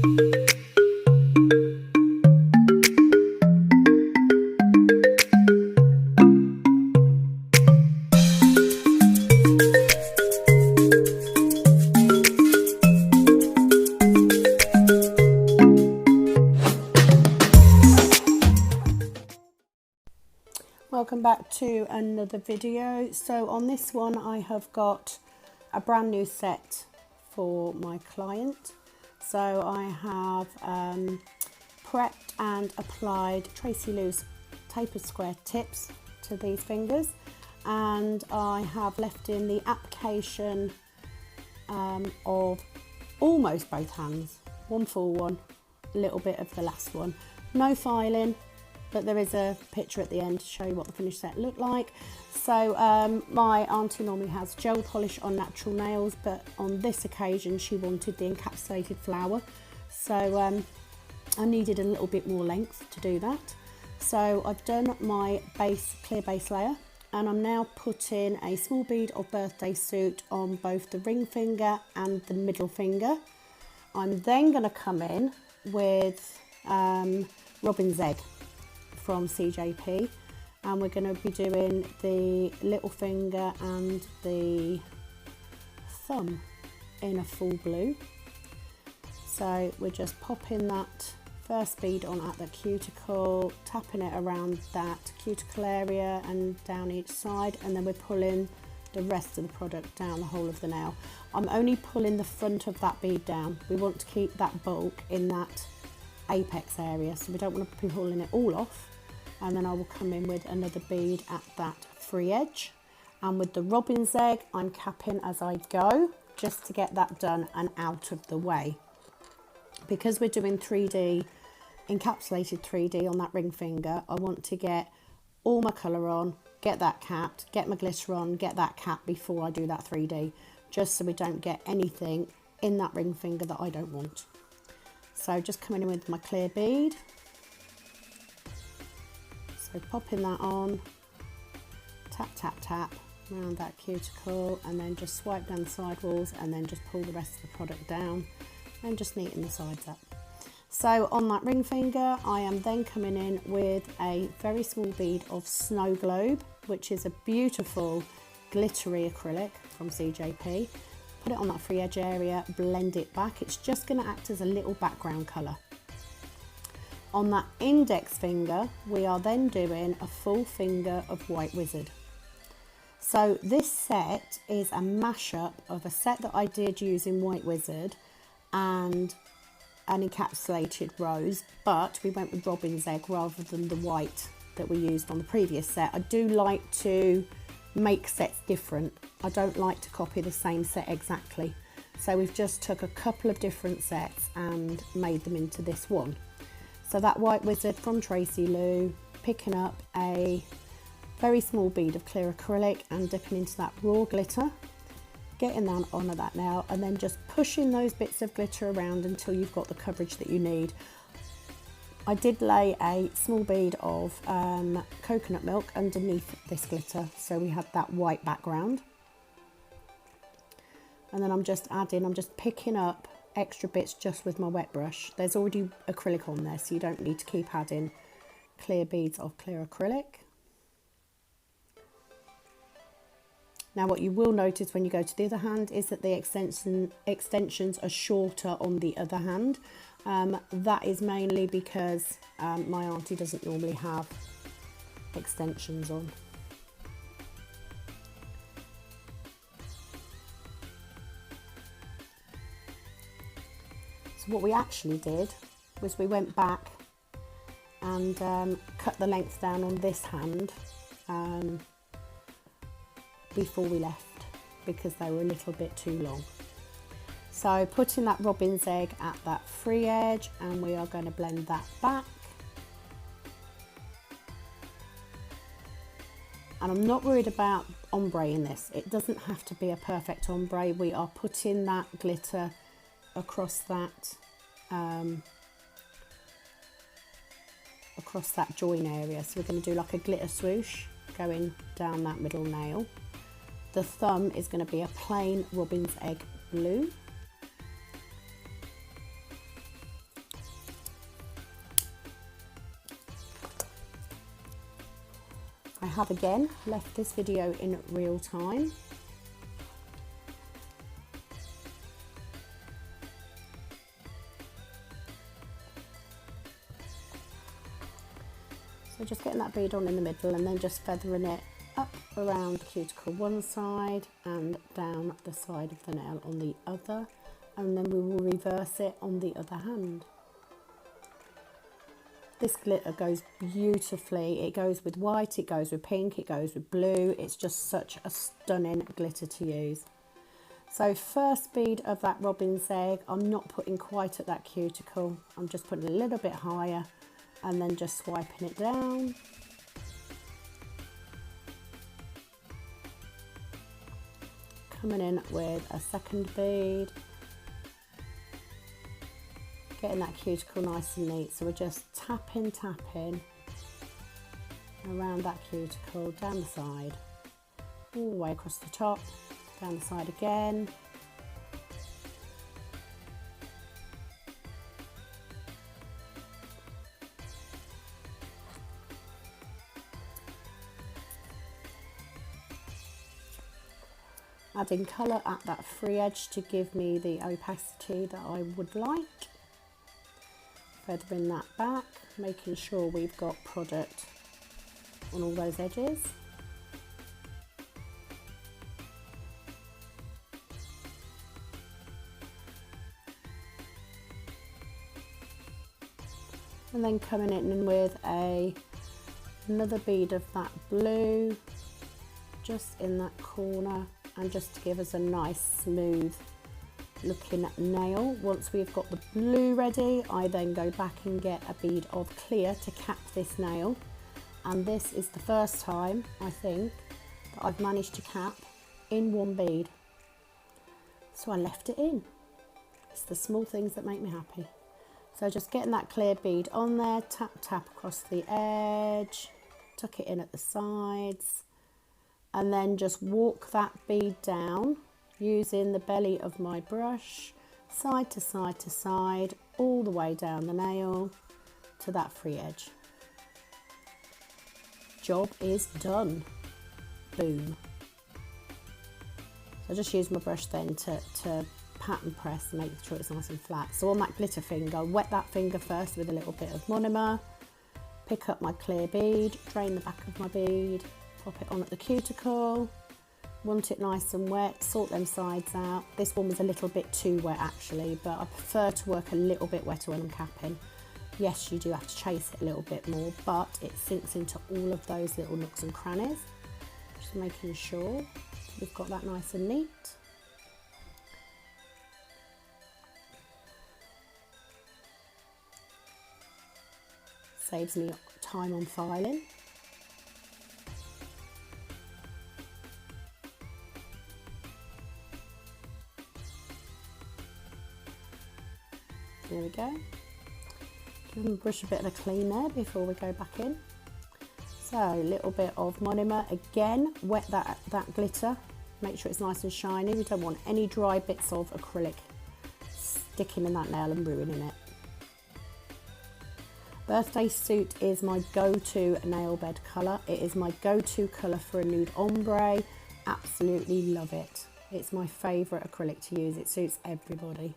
Welcome back to another video. So on this one I have got a brand new set for my client. So I have prepped and applied Tracy Lou's Tapered Square tips to these fingers, and I have left in the application of almost both hands, one full one, a little bit of the last one. No filing, but there is a picture at the end to show you what the finished set looked like. So my auntie normally has gel polish on natural nails, but on this occasion she wanted the encapsulated flower, so I needed a little bit more length to do that. So I've done my clear base layer, and I'm now putting a small bead of Birthday Suit on both the ring finger and the middle finger. I'm then going to come in with Robin's Egg from CJP, and we're going to be doing the little finger and the thumb in a full blue. So we're just popping that first bead on at the cuticle, tapping it around that cuticle area and down each side, and then we're pulling the rest of the product down the whole of the nail. I'm only pulling the front of that bead down. We want to keep that bulk in that apex area, so we don't want to be pulling it all off. And then I will come in with another bead at that free edge, and with the Robin's Egg I'm capping as I go, just to get that done and out of the way. Because we're doing 3D, encapsulated 3D on that ring finger, I want to get all my colour on, get that capped, get my glitter on, get that capped before I do that 3D, just so we don't get anything in that ring finger that I don't want. So just coming in with my clear bead. So popping that on, tap, tap, tap around that cuticle, and then just swipe down the side walls, and then just pull the rest of the product down and just neaten the sides up. So on that ring finger, I am then coming in with a very small bead of Snow Globe, which is a beautiful glittery acrylic from CJP. Put it on that free edge area, blend it back. It's just going to act as a little background colour. On that index finger, we are then doing a full finger of White Wizard. So this set is a mashup of a set that I did using White Wizard and an encapsulated rose, but we went with Robin's Egg rather than the white that we used on the previous set. I do like to make sets different. I don't like to copy the same set exactly. So we've just took a couple of different sets and made them into this one. So that White Wizard from Tracy Lou, picking up a very small bead of clear acrylic and dipping into that raw glitter, getting that onto that nail, and then just pushing those bits of glitter around until you've got the coverage that you need. I did lay a small bead of coconut milk underneath this glitter, so we had that white background. And then I'm just picking up extra bits just with my wet brush. There's already acrylic on there, so you don't need to keep adding clear beads of clear acrylic. Now what you will notice when you go to the other hand is that the extensions are shorter on the other hand. That is mainly because my auntie doesn't normally have extensions on. So what we actually did was we went back and cut the length down on this hand before we left, because they were a little bit too long. So putting that Robin's Egg at that free edge, and we are going to blend that back. And I'm not worried about ombre in this. It doesn't have to be a perfect ombre. We are putting that glitter across that join area. So we're going to do like a glitter swoosh going down that middle nail. The thumb is going to be a plain Robin's Egg blue. I have again left this video in real time. So just getting that bead on in the middle and then just feathering it up around the cuticle one side and down the side of the nail on the other, and then we will reverse it on the other hand. This glitter goes beautifully. It goes with white, it goes with pink, it goes with blue. It's just such a stunning glitter to use. So first bead of that robin's egg, I'm not putting quite at that cuticle. I'm just putting a little bit higher and then just swiping it down. Coming in with a second bead. Getting that cuticle nice and neat. So we're just tapping around that cuticle, down the side, all the way across the top, down the side again. Adding colour at that free edge to give me the opacity that I would like. Feathering that back, making sure we've got product on all those edges. And then coming in with another bead of that blue just in that corner, and just to give us a nice smooth looking nail. Once we've got the blue ready, I then go back and get a bead of clear to cap this nail, and this is the first time I think that I've managed to cap in one bead, so I left it in. It's the small things that make me happy. So just getting that clear bead on there, tap across the edge, tuck it in at the sides, and then just walk that bead down using the belly of my brush, side to side to side, all the way down the nail to that free edge. Job is done. Boom. So I just use my brush then to pattern press and make sure it's nice and flat. So on that glitter finger, wet that finger first with a little bit of monomer, pick up my clear bead, drain the back of my bead, pop it on at the cuticle. Want it nice and wet, sort them sides out. This one was a little bit too wet actually, but I prefer to work a little bit wetter when I'm capping. Yes, you do have to chase it a little bit more, but it sinks into all of those little nooks and crannies. Just making sure we've got that nice and neat. Saves me time on filing. There we go. Give the brush a bit of a clean there before we go back in. So a little bit of monomer again, wet that glitter, make sure it's nice and shiny. We don't want any dry bits of acrylic sticking in that nail and ruining it. Birthday Suit is my go-to nail bed colour. It is my go-to colour for a nude ombre. Absolutely love it. It's my favourite acrylic to use. It suits everybody.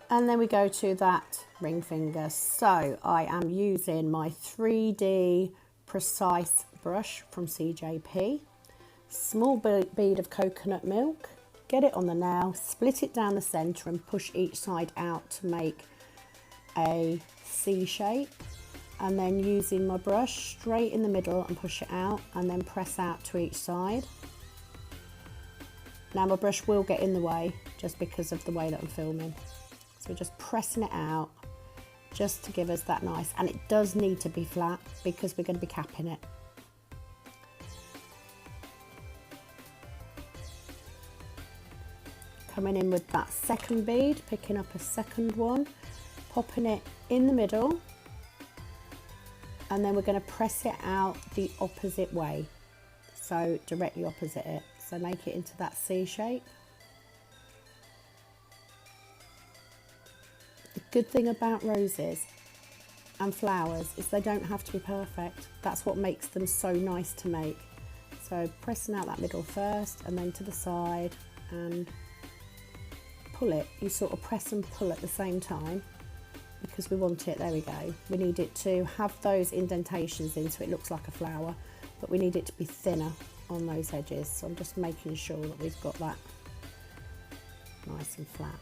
And then we go to that ring finger. So I am using my 3D Precise brush from CJP. Small bead of coconut milk. Get it on the nail, split it down the centre and push each side out to make a C shape. And then using my brush straight in the middle and push it out and then press out to each side. Now my brush will get in the way just because of the way that I'm filming. So we're just pressing it out just to give us that nice, and it does need to be flat because we're going to be capping it. Coming in with that second bead, picking up a second one, popping it in the middle, and then we're going to press it out the opposite way, so directly opposite it, so make it into that C shape. The good thing about roses and flowers is they don't have to be perfect. That's what makes them so nice to make. So pressing out that middle first and then to the side and pull it. You sort of press and pull at the same time because we want it, there we go. We need it to have those indentations in so it looks like a flower, but we need it to be thinner on those edges. So I'm just making sure that we've got that nice and flat.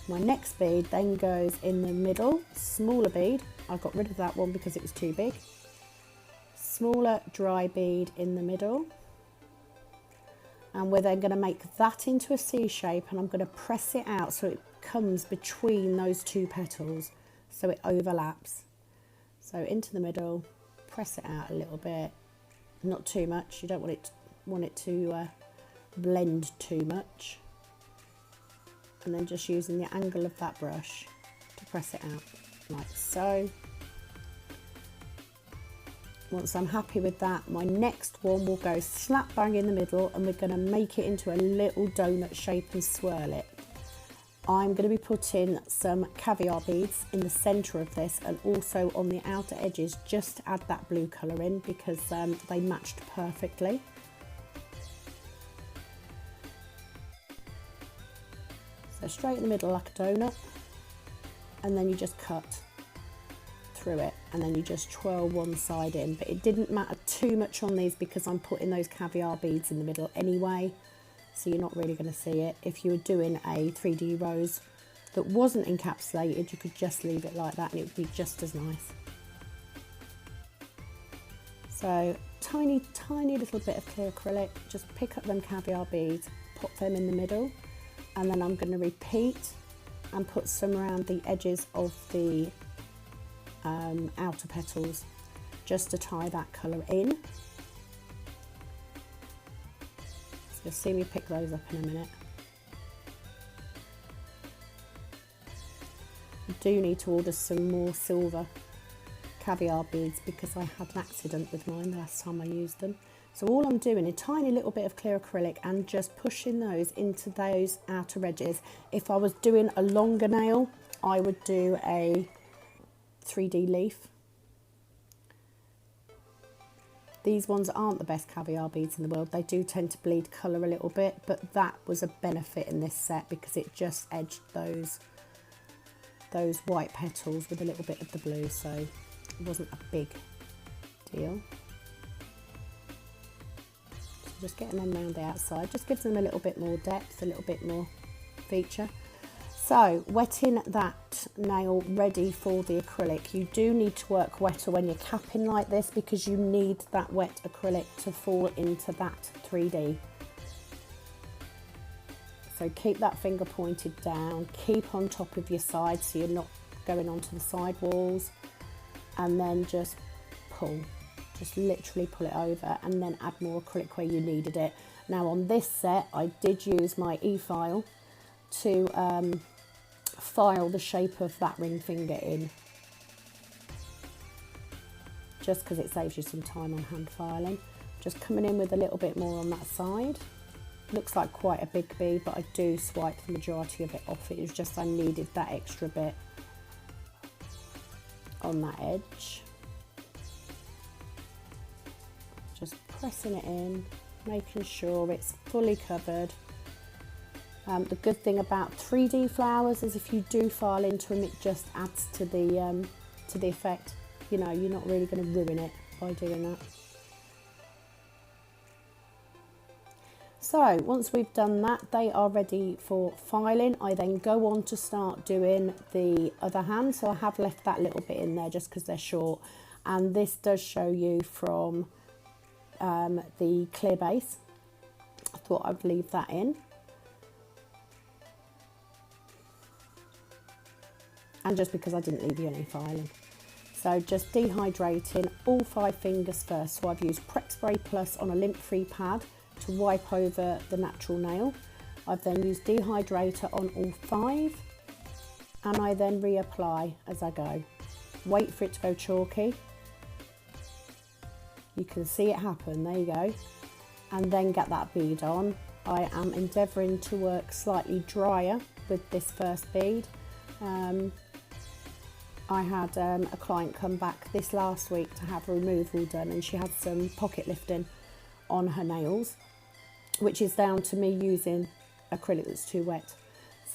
My next bead then goes in the middle, smaller bead. I got rid of that one because it was too big. Smaller dry bead in the middle. And we're then going to make that into a C shape, and I'm going to press it out so it comes between those two petals so it overlaps. So into the middle, press it out a little bit, not too much. You don't want it to blend too much. And then just using the angle of that brush to press it out like so. Once I'm happy with that, my next one will go slap bang in the middle, and we're going to make it into a little donut shape and swirl it. I'm going to be putting some caviar beads in the centre of this and also on the outer edges, just to add that blue colour in because they matched perfectly. So straight in the middle like a donut, and then you just cut through it, and then you just twirl one side in. But it didn't matter too much on these because I'm putting those caviar beads in the middle anyway, so you're not really going to see it. If you were doing a 3D rose that wasn't encapsulated, you could just leave it like that and it would be just as nice. So tiny little bit of clear acrylic, just pick up them caviar beads, put them in the middle, and then I'm going to repeat and put some around the edges of the outer petals just to tie that colour in. So you'll see me pick those up in a minute. I do need to order some more silver caviar beads because I had an accident with mine the last time I used them. So all I'm doing is a tiny little bit of clear acrylic and just pushing those into those outer edges. If I was doing a longer nail, I would do a 3D leaf. These ones aren't the best caviar beads in the world. They do tend to bleed colour a little bit, but that was a benefit in this set because it just edged those white petals with a little bit of the blue, so it wasn't a big deal. Just getting them around the outside just gives them a little bit more depth, a little bit more feature. So wetting that nail ready for the acrylic. You do need to work wetter when you're capping like this because you need that wet acrylic to fall into that 3D. So keep that finger pointed down, keep on top of your side so you're not going onto the side walls, and then just pull. Just literally pull it over and then add more acrylic where you needed it. Now on this set I did use my e-file to file the shape of that ring finger in, just because it saves you some time on hand filing. Just coming in with a little bit more on that side. Looks like quite a big bead, but I do swipe the majority of it off. It was just I needed that extra bit on that edge. Just pressing it in, making sure it's fully covered. The good thing about 3D flowers is if you do file into them, it just adds to the effect. You know, you're not really going to ruin it by doing that. So once we've done that, they are ready for filing. I then go on to start doing the other hand. So I have left that little bit in there just because they're short. And this does show you from the clear base. I thought I'd leave that in. And just because I didn't leave you any filing. So just dehydrating all 5 fingers first. So I've used Prep Spray Plus on a lint-free pad to wipe over the natural nail. I've then used dehydrator on all 5, and I then reapply as I go. Wait for it to go chalky. You can see it happen, there you go. And then get that bead on. I am endeavouring to work slightly drier with this first bead. I had a client come back this last week to have removal done, and she had some pocket lifting on her nails, which is down to me using acrylic that's too wet.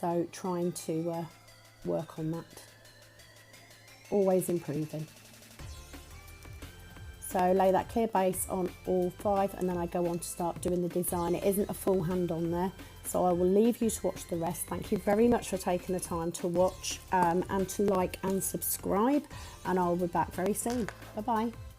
So trying to work on that. Always improving. So lay that clear base on all 5, and then I go on to start doing the design. It isn't a full hand on there, so I will leave you to watch the rest. Thank you very much for taking the time to watch and to like and subscribe, and I'll be back very soon. Bye bye.